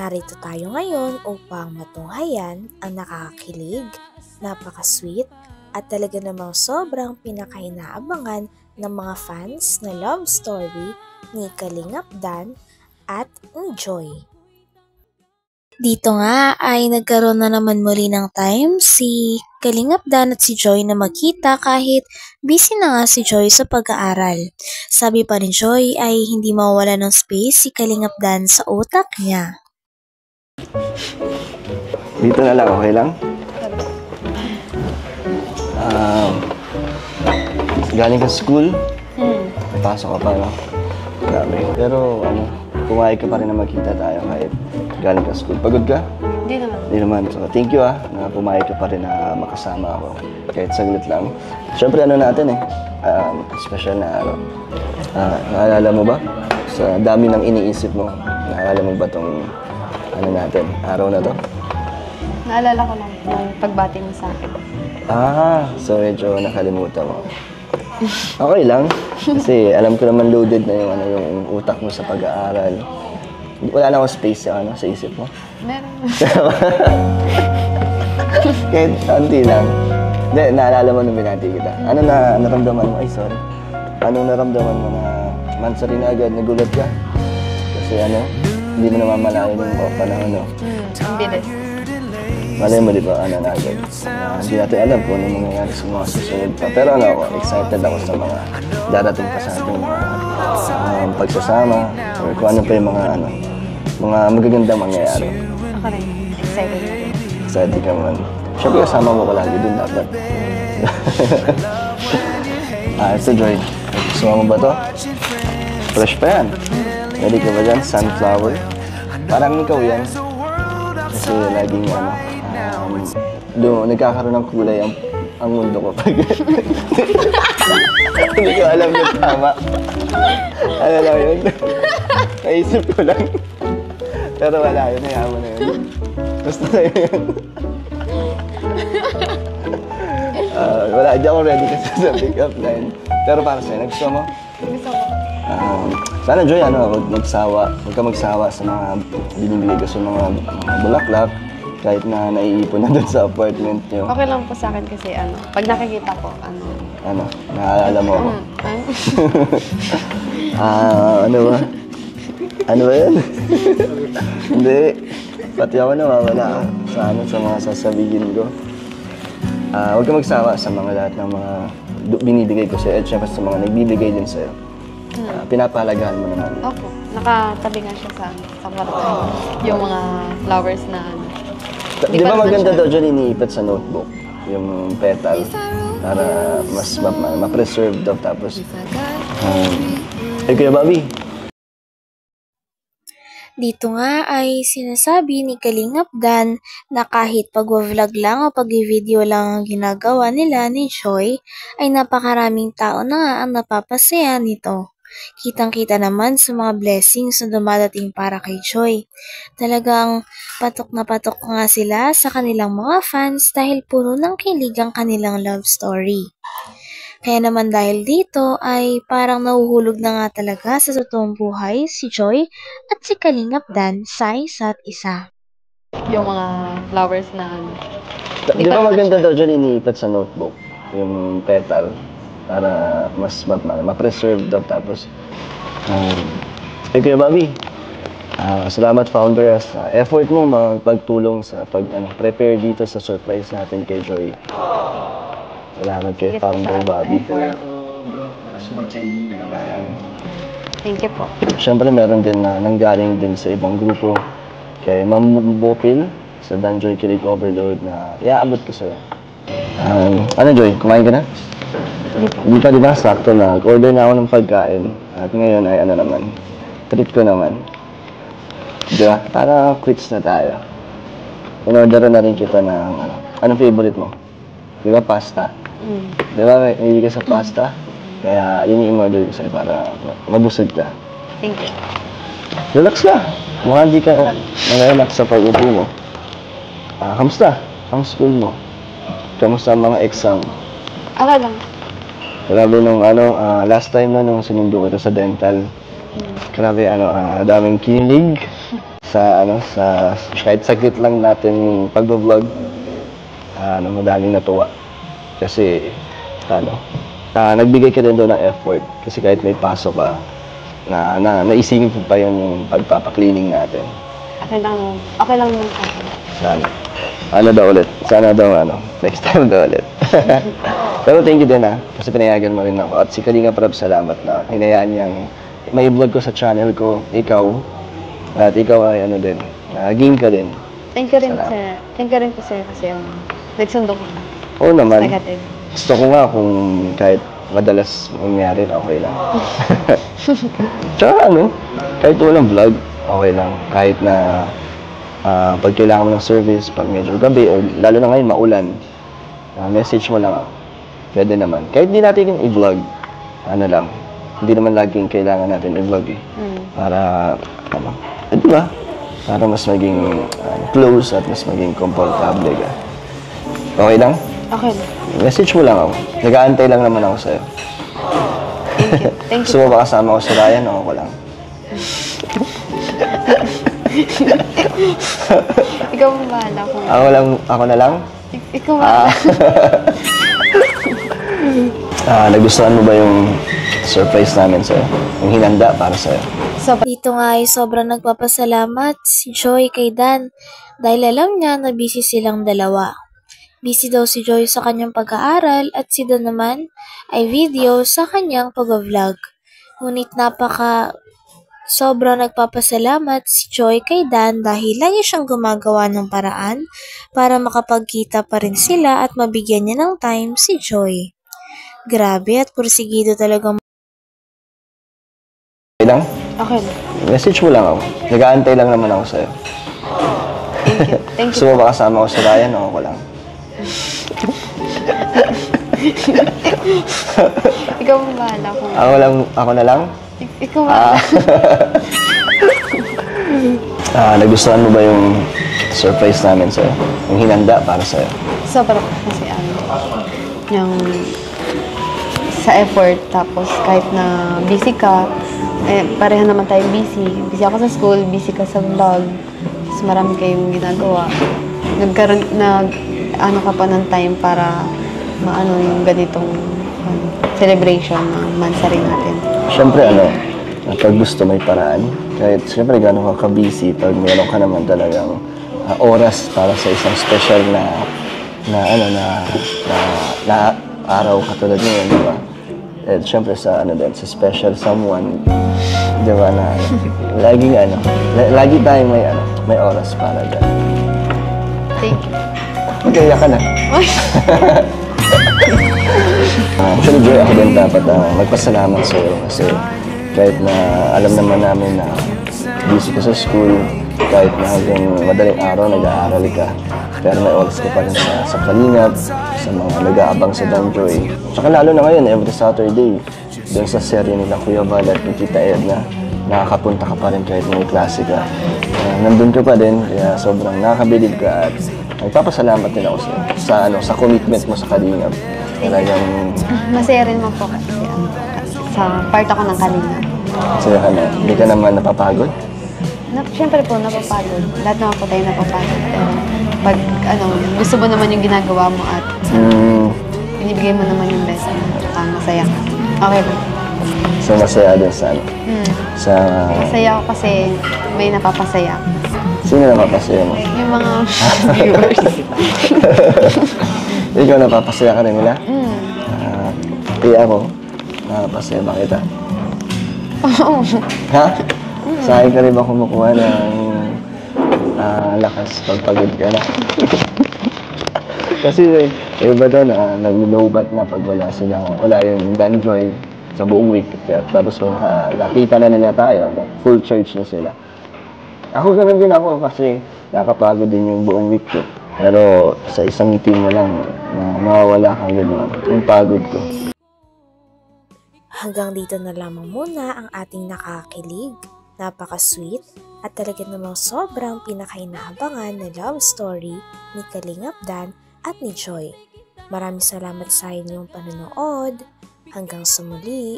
Narito tayo ngayon upang matunghayan ang nakakakilig, napaka-sweet at talaga namang sobrang pinakainaabangan ng mga fans na love story ni Kalingap Dan at ni Joy. Dito nga ay nagkaroon na naman muli ng time si Kalingap Dan at si Joy na magkita kahit busy na nga si Joy sa pag-aaral. Sabi pa ni Joy ay hindi mawawala ng space si Kalingap Dan sa utak niya. Dito na lang, okay lang? Galing ka sa school? Pasok ka pa, no? Grabe. Pero, pumayag ka pa rin na magkita tayo kahit galing ka sa school. Pagod ka? Hindi naman. Hindi naman. So, thank you, na pumayag ka pa rin na makasama ako. Kahit saglit lang. Siyempre, natin special na araw. Naalala mo ba? Sa dami ng iniisip mo, naalala mo ba tong araw na to? Naalala ko lang yung pagbati mo sa akin. So medyo nakalimutan mo. Okay lang. Kasi alam ko naman loaded na yung utak mo sa pag-aaral. Wala na akong space sa isip mo. Meron. Kahit anti lang. Hindi, naalala mo nung binati kita. Ano na naramdaman mo? Ay, sorry. Anong naramdaman mo na mansari na agad, nagulat ka? Kasi hindi mo namamalayan yung panahon, no? Ang bilis. Malay mo, di ba, na agad. Hindi natin alam kung ano mangyayari sa mga susunod pa. Pero excited ako sa mga darating pa sa ating mga pagsasama or kung ano pa yung mga magagandang mangyayari. Ako rin. Excited. Excited ka man. Siyempre, kasama mo ko lagi dun dapat. Ito, Joy. Gusto mo ba to? Fresh pa yan. Ready ka ba dyan? Sunflower. Parang ikaw yan. Kasi laging nagkakaroon ng kulay ang mundo ko pag hindi ko alam na tama. Ano lang yun? Naisip ko lang. Pero wala yun. Hayaan mo na yun. Basta na yun. Wala, hindi ako ready kasi sa pick-up line. Pero para sa'yo, nagusto mo? Gusto ko. Sana, Joy, huwag ka magsawa sa mga binibigay ko sa mga bulaklak kahit na naiipon na doon sa apartment nyo. Okay lang po sa akin kasi pag nakikita ko, Naalala mo ako? Ano ba? Ano ba yun? Hindi. Pati ako nawawala sa mga sasabihin ko. Huwag ka magsawa sa mga lahat ng mga binibigay ko sa'yo at syempre sa mga nagbibigay din sa'yo. Pinapahalagaan mo naman. Opo. Nakatabi nga siya sa kwarto. Yung mga flowers na Di ba maganda daw dyan iniipit sa notebook? Yung petal. Para mas ma-preserve daw. Tapos, Kuya Bobby. Dito nga ay sinasabi ni Kalingap Dan na kahit pag-vlog lang o pag-video lang ang ginagawa nila ni Joy, ay napakaraming tao na nga ang napapasaya nito. Kitang-kita naman sa mga blessings na dumadating para kay Joy. Talagang patok na patok nga sila sa kanilang mga fans dahil puno ng kilig ang kanilang love story. Kaya naman dahil dito ay parang nahuhulog na nga talaga sa totoong buhay si Joy at si Kalingap Dan sa isa't isa. yung mga flowers na Di ba maganda daw dyan iniipit sa notebook? Yung petal. Para mas ma-preserve daw. Tapos, Kuya Bobby. Salamat, founder, sa effort mo magpagtulong sa prepare dito sa surprise natin kay Joy. Salamat kay founder Bobby. Thank you po. Siyempre, meron din na nanggaling din sa ibang grupo. Kay Ma'am Bopil sa Dan Joy Kilig Overload na iaabot ko sa'yo. Joy, kumain ka na? Hindi pa, di ba? Sakto na. Order na ako ng pagkain. At ngayon ay treat ko naman. Di ba? Para quits na tayo. In-order na rin kita ng anong favorite mo? Di ba? Pasta. Di ba? Hindi ka sa pasta. Kaya yun yung in-order ko sa'yo para mabusog ka. Thank you. Relax ka. Mukhang hindi ka nag-relax sa pag-upo mo. Kamusta? Ang school mo? Kamusta ang mga exam? Okay lang. Grabe nung last time nung sinundo kita sa dental. Grabe daming kilig sa kahit saglit lang natin yung pagbo-vlog, madaling natuwa. Kasi, nagbigay ka din doon ng effort. Kasi kahit may pasok ka, naisingin ko pa yung pagpapaklining natin. Okay lang naman sa akin. Sana. Sana daw, next time daw ulit. Pero thank you din, kasi pinayagan mo rin ako. At si Kalinga Prab, salamat na hinayaan niyang may vlog ko sa channel ko, ikaw. At ikaw ay game ka din. Thank you rin, sir. Thank you rin po, sir, kasi nagsundo ko na. Oo naman. Negative. Gusto ko nga kung kahit madalas mangyari, okay lang. Tsaka kahit walang vlog, okay lang. Kahit na pag kailangan mo ng service, pag medyo gabi, o lalo na ngayon maulan, message mo lang ako. Pwede naman. Kahit di natin yung i-vlog, lang. Hindi naman laging kailangan natin i-vlog eh. Para, diba? Para mas maging close at mas maging komportable ka. Okay lang? Okay lang. Message mo lang ako. Nag-aantay lang naman ako sa'yo. Thank you. Thank you. Gusto mo ba kasama ko si Ryan o ako lang? Ikaw mo bahala kung... Ako na lang? Ikaw bahala. Nagustuhan mo ba yung surprise namin sa'yo? Yung hinanda para sa'yo? Dito nga ay sobrang nagpapasalamat si Joy kay Dan dahil alam niya na busy silang dalawa. Busy daw si Joy sa kanyang pag-aaral at si Dan naman ay video sa kanyang pag-vlog. Ngunit sobrang nagpapasalamat si Joy kay Dan dahil lagi siyang gumagawa ng paraan para makapagkita pa rin sila at mabigyan niya ng time si Joy. Grabe at pursigido talaga. Okay lang? Okay lang. Message mo lang ako. Nag-aantay lang naman ako sa'yo. Thank you. Thank you. Gusto mo ba kasama ko si Ryan o ako lang? Ikaw mo bahala kung... Ako na lang? Ikaw bahala. Nagustuhan mo ba yung surprise namin sa'yo? Yung hinanda para sa'yo? Sobrang kasi yung sa effort, tapos kahit na busy ka, pareha naman tayong busy. Busy ako sa school, busy ka sa vlog, tapos marami kayong ginagawa. Ano ka pa ng time para maano yung ganitong celebration ng mansari natin. Siyempre, pag gusto may paraan. Kahit siyempre gano'n ka ka-busy, pag meron ka naman talagang oras para sa isang special na araw katulad ngayon, di ba? At siyempre sa sa special someone, di ba, lagi tayong may oras para dyan. Thank you. Magkaya ka na. Actually, Joy, ako din dapat magpasalamat sa iyo kasi kahit na alam naman namin na busy ka sa school, kahit na hanggang madaling araw nag-aaral ka, pero may oras ka pa rin sa kalingap, sa mga nag-aabang sa Danjoy. Tsaka lalo na ngayon, every Saturday, doon sa serye nila Kuya Val at Tita Edna, nakakapunta ka pa rin kahit may klase ka. Nandun ka pa din, kaya sobrang nakakabilib ka at nagpapasalamat din ako sa commitment mo sa kalingap. Talagang... Masaya rin mo po kasi sa part ako ng kalingap. Masaya ka na. Hindi ka naman napapagod? Siyempre po, napapagod. Lahat naman po tayo napapagod. Pero pag gusto mo naman yung ginagawa mo at binibigay mo naman yung best mo, masaya ka. Okay po. So, masaya din sa Masaya ako kasi may napapasaya. Sino napapasaya mo? Yung mga viewers. Ikaw napapasaya ka rin nila? Kaya ako, napapasaya ba kita? Oo. Ha? Sa akin ka rin ba kumukuha ng lakas pagpagod ka na? Kasi iba doon, nag-lowbat na pag wala yung Danjoy sa buong week. Tapos nakita na nila tayo, full church na sila. Ako ganun din ako kasi nakapagod din yung buong week ko. Pero sa isang ngiti mo lang, mawawala kang ganun yung pagod ko. Hanggang dito na lamang muna ang ating nakakilig, napaka-sweet at talaga namang sobrang pinakainahabangan na love story ni Kalingap Dan at ni Joy. Maraming salamat sa inyong panonood. Hanggang sa muli.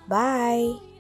Bye!